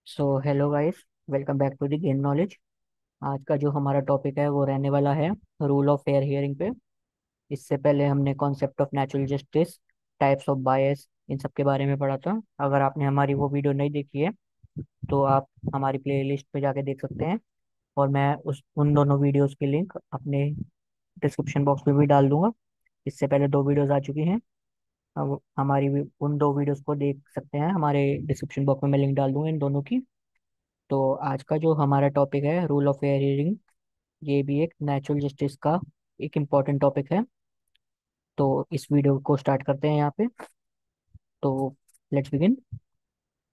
So hello guys, welcome back to the gain knowledge. आज का जो हमारा टॉपिक है वो रहने वाला है रूल ऑफ फेयर हियरिंग पे। इससे पहले हमने concept of natural justice, types of bias, इन सब के बारे में पढ़ा था। अगर आपने हमारी वो वीडियो नहीं देखी है तो आप हमारी प्लेलिस्ट पे जाके देख सकते हैं। और मैं उस उन दोनों वीडियोस की लिंक अपने डिस्क्रिप्शन बॉक्स में भी डाल दूंगा। इससे पहले दो वीडियोस आ चुकी हैं। अब उन दो वीडियोस को देख सकते हैं, हमारे डिस्क्रिप्शन बॉक्स में मैं लिंक डाल दूंगा इन दोनों की। तो आज का जो हमारा टॉपिक है रूल ऑफ फेयर हियरिंग, ये भी एक नेचुरल जस्टिस का एक इम्पॉर्टेंट टॉपिक है। तो इस वीडियो को स्टार्ट करते हैं यहाँ पे। तो let's begin.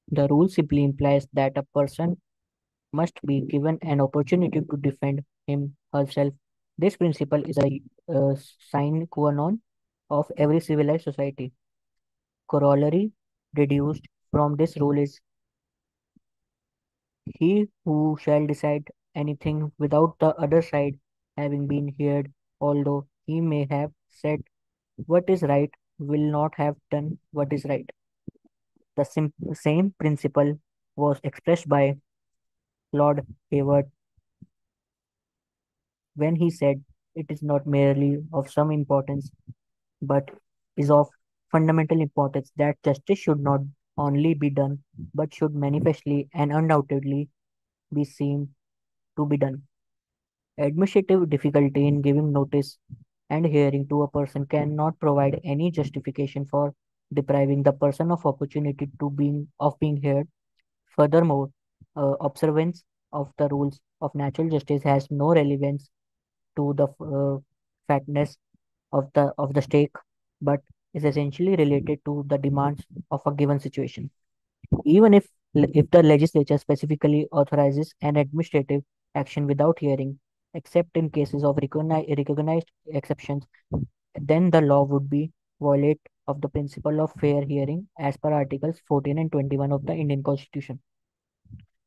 The rule simply implies that a person must be given an opportunity to defend him herself. This principle is a sine qua non of every civilized society. Corollary deduced from this rule is he who shall decide anything without the other side having been heard, although he may have said what is right, will not have done what is right. The same principle was expressed by Lord Hayward when he said it is not merely of some importance, but is of fundamental importance that justice should not only be done, but should manifestly and undoubtedly be seen to be done. Administrative difficulty in giving notice and hearing to a person cannot provide any justification for depriving the person of opportunity to being heard. Furthermore, observance of the rules of natural justice has no relevance to the fatness of the stake, but is essentially related to the demands of a given situation. Even if the legislature specifically authorizes an administrative action without hearing, except in cases of recognized exceptions, then the law would be violate of the principle of fair hearing as per Articles 14 and 21 of the Indian Constitution.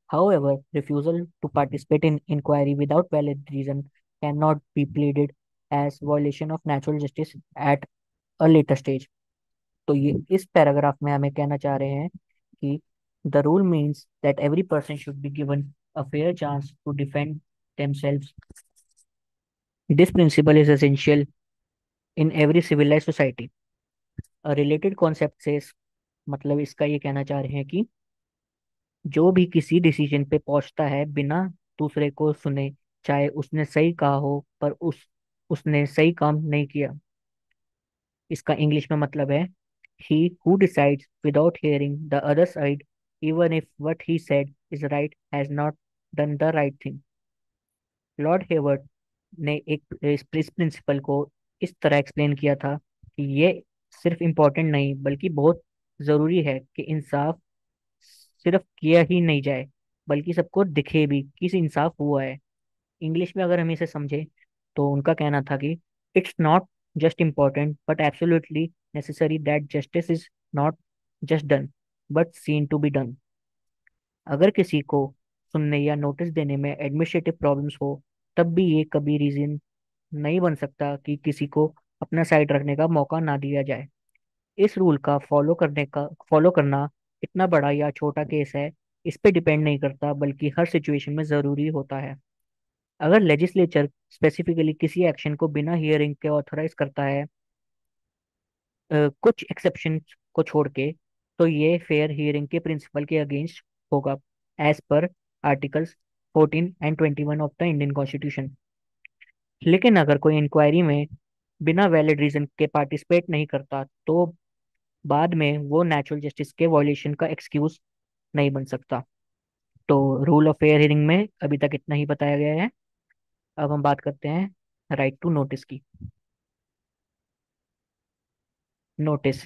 However, refusal to participate in inquiry without valid reason cannot be pleaded as violation of natural justice at a later stage. तो ये इस paragraph में हमें कहना चाह रहे हैं कि the rule means that every person should be given a fair chance to defend themselves. This principle is essential in every civilized society. A related concept says, मतलब इसका ये कहना चाह रहे हैं कि जो भी किसी डिसीजन पे पहुंचता है बिना दूसरे को सुने, चाहे उसने सही कहा हो पर उसने सही काम नहीं किया। इसका इंग्लिश में मतलब है he who decides without hearing the other side, even if what he said is right, has not done the right thing. Lord Hewart ने एक इस प्रिंसिपल को इस तरह एक्सप्लेन किया था कि ये सिर्फ इम्पोर्टेंट नहीं बल्कि बहुत ज़रूरी है कि इंसाफ सिर्फ किया ही नहीं जाए बल्कि सबको दिखे भी कि इंसाफ हुआ है। इंग्लिश में अगर हम इसे समझे तो उनका कहना था कि it's not just important but absolutely necessary that justice is not just done but seen to be done. अगर किसी को सुनने या नोटिस देने में एडमिनिस्ट्रेटिव प्रॉब्लम्स हो, तब भी ये कभी रीजन नहीं बन सकता कि किसी को अपना साइड रखने का मौका ना दिया जाए। इस रूल का फॉलो करना इतना बड़ा या छोटा केस है, इस पे डिपेंड नहीं करता बल्कि हर सिचुएशन में जरूरी होता है। अगर लेजिस्लेचर स्पेसिफिकली किसी एक्शन को बिना हियरिंग के ऑथराइज करता है, कुछ एक्सेप्शन को छोड़ के, तो ये फेयर हियरिंग के प्रिंसिपल के अगेंस्ट होगा as per articles 14 and 21 of the Indian constitution. लेकिन अगर कोई इंक्वायरी में बिना वैलिड रीजन के पार्टिसिपेट नहीं करता तो बाद में वो नेचुरल जस्टिस के वॉयलेशन का एक्सक्यूज नहीं बन सकता। तो रूल ऑफ फेयर हियरिंग में अभी तक इतना ही बताया गया है। अब हम बात करते हैं राइट टू नोटिस की। Notice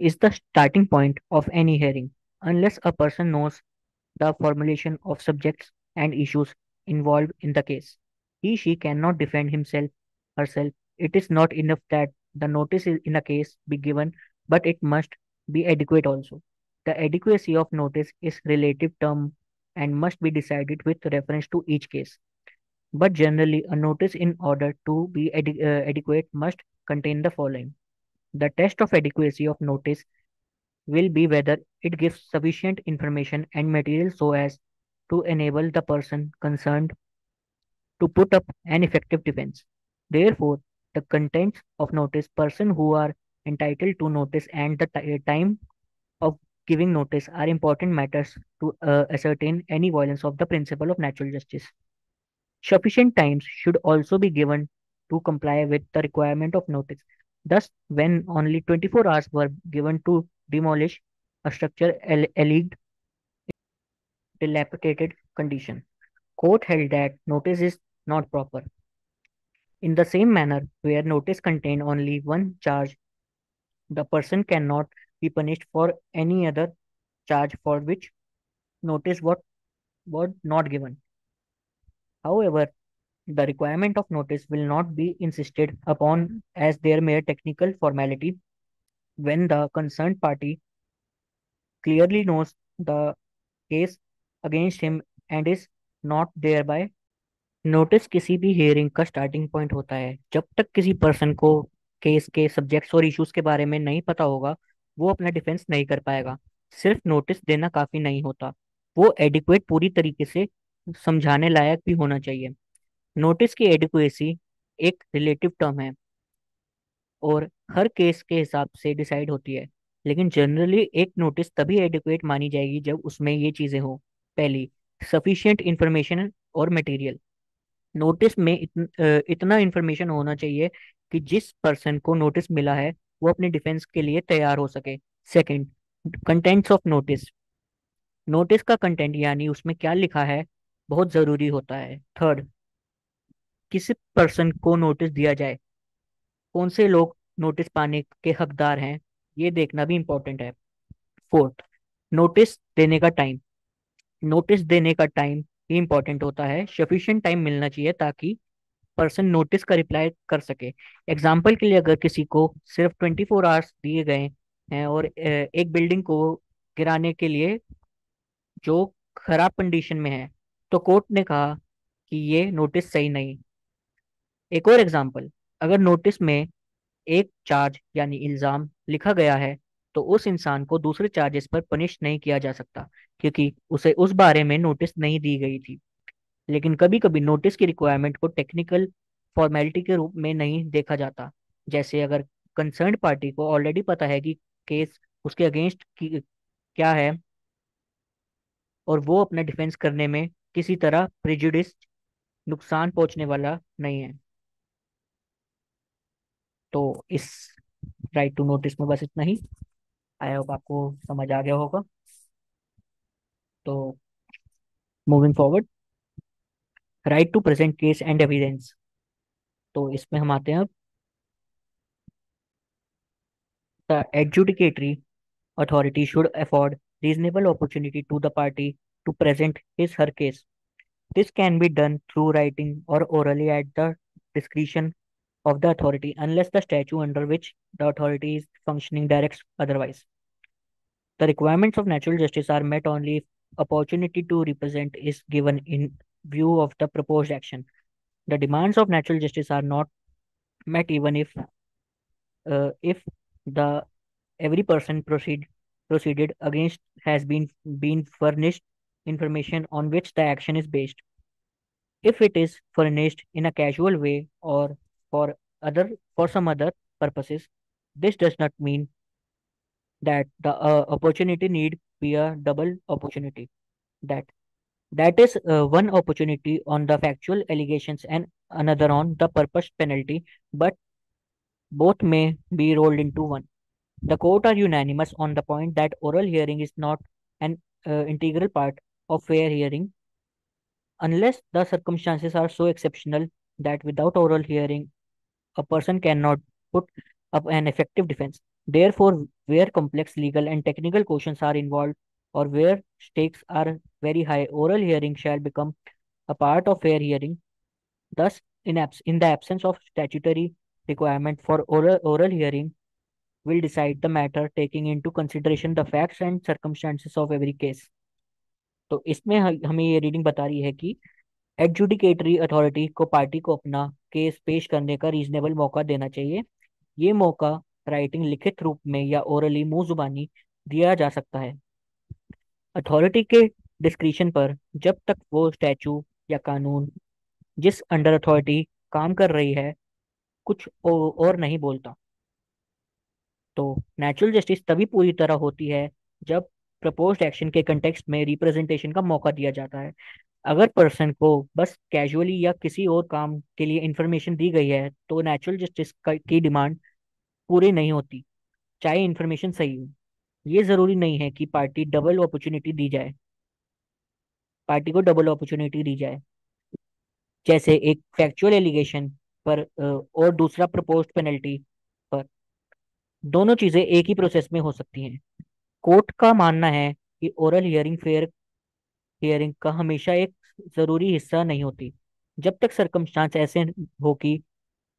is the starting point of any hearing. Unless a person knows the formulation of subjects and issues involved in the case, she cannot defend herself. It is not enough that the notice in a case be given, but it must be adequate also. The adequacy of notice is relative term and must be decided with reference to each case. But generally, a notice in order to be adequate must contain the following. The test of adequacy of notice will be whether it gives sufficient information and material so as to enable the person concerned to put up an effective defense. Therefore, the contents of notice, person who are entitled to notice, and the time of giving notice are important matters to ascertain any violation of the principle of natural justice. Sufficient times should also be given to comply with the requirement of notice. Thus, when only 24 hours were given to demolish a structure alleged dilapidated condition, court held that notice is not proper. In the same manner, where notice contained only one charge, the person cannot be punished for any other charge for which notice was not given. However, the requirement of notice will not be insisted upon as their mere technical formality when the concerned party clearly knows the case against him and is not thereby. Notice किसी भी hearing का starting point होता है। जब तक किसी person को case के सब्जेक्ट्स और इश्यूज के बारे में नहीं पता होगा, वो अपना डिफेंस नहीं कर पाएगा। सिर्फ नोटिस देना काफी नहीं होता, वो एडिक्वेट पूरी तरीके से समझाने लायक भी होना चाहिए। नोटिस की एडिक्वेसी एक रिलेटिव टर्म है और हर केस के हिसाब से डिसाइड होती है, लेकिन जनरली एक नोटिस तभी एडिक्वेट मानी जाएगी जब उसमें ये चीजें हो। पहली, सफिशिएंट इंफॉर्मेशन और मटेरियल। नोटिस में इतना इन्फॉर्मेशन होना चाहिए कि जिस पर्सन को नोटिस मिला है वो अपने डिफेंस के लिए तैयार हो सके। Second, contents of notice. Notice का कंटेंट यानी उसमें क्या लिखा है बहुत जरूरी होता है। थर्ड, किसी पर्सन को नोटिस दिया जाए, कौन से लोग नोटिस पाने के हकदार हैं, ये देखना भी इम्पोर्टेंट है। फोर्थ, नोटिस देने का टाइम। नोटिस देने का टाइम भी इम्पोर्टेंट होता है। सफिशिएंट टाइम मिलना चाहिए ताकि पर्सन नोटिस का रिप्लाई कर सके। एग्जाम्पल के लिए अगर किसी को सिर्फ 24 आवर्स दिए गए हैं और एक बिल्डिंग को गिराने के लिए जो खराब कंडीशन में है, तो कोर्ट ने कहा कि ये नोटिस सही नहीं। एक और एग्जाम्पल, अगर नोटिस में एक चार्ज यानी इल्जाम लिखा गया है तो उस इंसान को दूसरे चार्जेस पर पनिश नहीं किया जा सकता क्योंकि उसे उस बारे में नोटिस नहीं दी गई थी। लेकिन कभी कभी नोटिस की रिक्वायरमेंट को टेक्निकल फॉर्मेलिटी के रूप में नहीं देखा जाता। जैसे अगर कंसर्न्ड पार्टी को ऑलरेडी पता है कि केस उसके अगेंस्ट क्या है और वो अपना डिफेंस करने में किसी तरह प्रेजुडिस नुकसान पहुंचने वाला नहीं है। तो इस राइट टू नोटिस में बस इतना ही। आई होप आपको समझ आ गया होगा। तो moving forward, right to present case and evidence. तो इसमें हम आते हैं। The adjudicatory authority should afford reasonable opportunity to the party to present his her case. This can be done through writing or orally at the discretion of the authority unless the statute under which the authority is functioning directs otherwise. The requirements of natural justice are met only if opportunity to represent is given in view of the proposed action. The demands of natural justice are not met even if the every person proceeded against has been furnished information on which the action is based. If it is furnished in a casual way or for for some other purposes, this does not mean that the opportunity need be a double opportunity. That that is one opportunity on the factual allegations and another on the purpose penalty, but both may be rolled into one. The court are unanimous on the point that oral hearing is not an integral part of fair hearing unless the circumstances are so exceptional that without oral hearing, a person cannot put up an effective defense. Therefore, where complex legal and technical questions are involved or where stakes are very high, oral hearing shall become a part of fair hearing. Thus, in the absence of statutory requirement for oral hearing, will decide the matter taking into consideration the facts and circumstances of every case. तो इसमें हमें ये reading बता रही है कि adjudicatory authority को party को अपना केस पेश करने का रीजनेबल मौका देना चाहिए। ये मौका राइटिंग लिखित रूप में या ओरली मुंह जुबानी दिया जा सकता है अथॉरिटी के डिस्क्रिशन पर, जब तक वो स्टैचू या कानून जिस अंडर अथॉरिटी काम कर रही है कुछ और नहीं बोलता। तो नेचुरल जस्टिस तभी पूरी तरह होती है जब प्रपोज्ड एक्शन के कंटेक्स्ट में रिप्रेजेंटेशन का मौका दिया जाता है। अगर पर्सन को बस कैजुअली या किसी और काम के लिए इंफॉर्मेशन दी गई है तो नेचुरल जस्टिस की डिमांड पूरी नहीं होती, चाहे इंफॉर्मेशन सही हो। ये जरूरी नहीं है कि पार्टी को डबल अपॉर्चुनिटी दी जाए, जैसे एक फैक्चुअल एलिगेशन पर और दूसरा प्रपोज्ड पेनल्टी पर। दोनों चीजें एक ही प्रोसेस में हो सकती हैं। कोर्ट का मानना है कि ओरल हियरिंग फेयर हियरिंग का हमेशा एक जरूरी हिस्सा नहीं होती। जब तक सरकमस्टांस ऐसे हो कि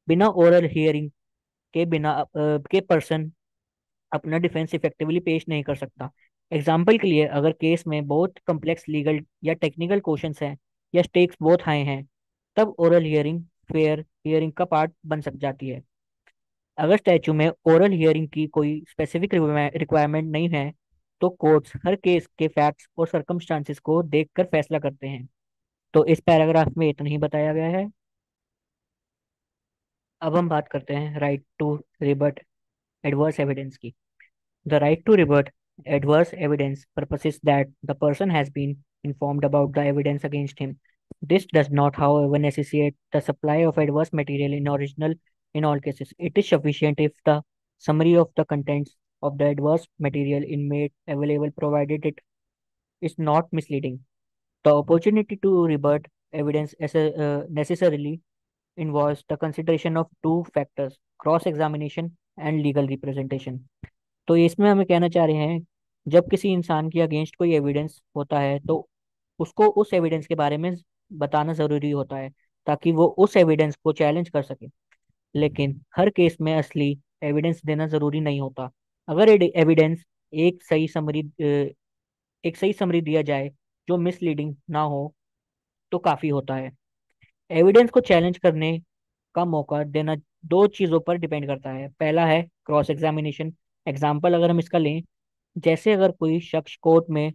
बिना ओरल हियरिंग के पर्सन अपना डिफेंस इफेक्टिवली पेश नहीं कर सकता। एग्जाम्पल के लिए, अगर केस में बहुत कम्प्लेक्स लीगल या टेक्निकल क्वेश्चंस हैं या स्टेक्स बहुत हाई हैं, तब ओरल हियरिंग फेयर हियरिंग का पार्ट बन सक जाती है। अगर स्टैचू में ओरल हियरिंग की कोई स्पेसिफिक रिक्वायरमेंट नहीं है तो कोर्ट्स हर केस के फैक्ट्स और सर्कमस्टांसिस को देखकर फैसला करते हैं। तो इस पैराग्राफ में इतना ही बताया गया है। अब हम बात करते हैं right to rebut adverse evidence की। The right to rebut adverse evidence purposes that the person has been informed about the evidence against him. This does not, however, necessitate the supply of adverse material in original in all cases. It is sufficient if the summary of the contents of the adverse material is made available provided it is not misleading. The opportunity to rebut evidence necessarily involves the consideration of two factors, cross-examination and legal representation. तो इसमें हमें कहना चाह रहे हैं, जब किसी इंसान के अगेंस्ट कोई एविडेंस होता है तो उसको उस एविडेंस के बारे में बताना जरूरी होता है ताकि वो उस एविडेंस को चैलेंज कर सके। लेकिन हर केस में असली एविडेंस देना जरूरी नहीं होता। अगर एविडेंस एक सही समरी दिया जाए जो मिसलीडिंग ना हो तो काफी होता है। एविडेंस को चैलेंज करने का मौका देना दो चीजों पर डिपेंड करता है। पहला है क्रॉस एग्जामिनेशन। एग्जाम्पल अगर हम इसका लें, जैसे अगर कोई शख्स कोर्ट में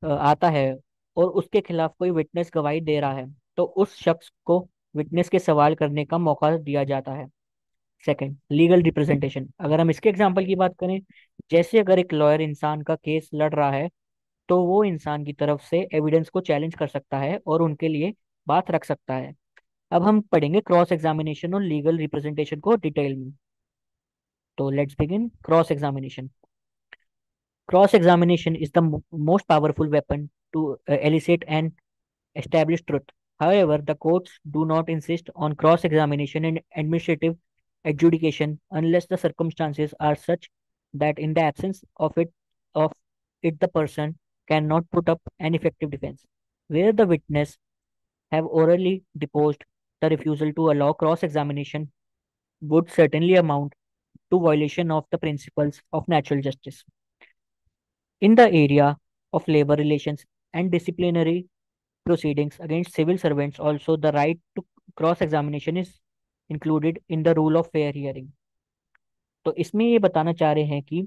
आता है और उसके खिलाफ कोई विटनेस गवाही दे रहा है तो उस शख्स को विटनेस के सवाल करने का मौका दिया जाता है। Second, legal representation. अगर हम इसके एग्जाम्पल की बात करें, जैसे अगर एक लॉयर इंसान का केस लड़ रहा है तो वो इंसान की तरफ से एविडेंस को चैलेंज कर सकता है और उनके लिए बात रख सकता है। अब हम पढ़ेंगे क्रॉस एग्जामिनेशन और लीगल रिप्रेजेंटेशन को डिटेल में। तो let's begin cross examination. Cross examination is the most powerful weapon to elicit and establish truth. However, the courts do not insist on cross examination in administrative adjudication unless the circumstances are such that in the absence of it the person cannot put up an effective defense. Where the witness have orally deposed, the refusal to allow cross examination would certainly amount to violation of the principles of natural justice. In the area of labor relations and disciplinary proceedings against civil servants, also the right to cross examination is included in the rule of fair hearing. तो इसमें ये बताना चाह रहे हैं कि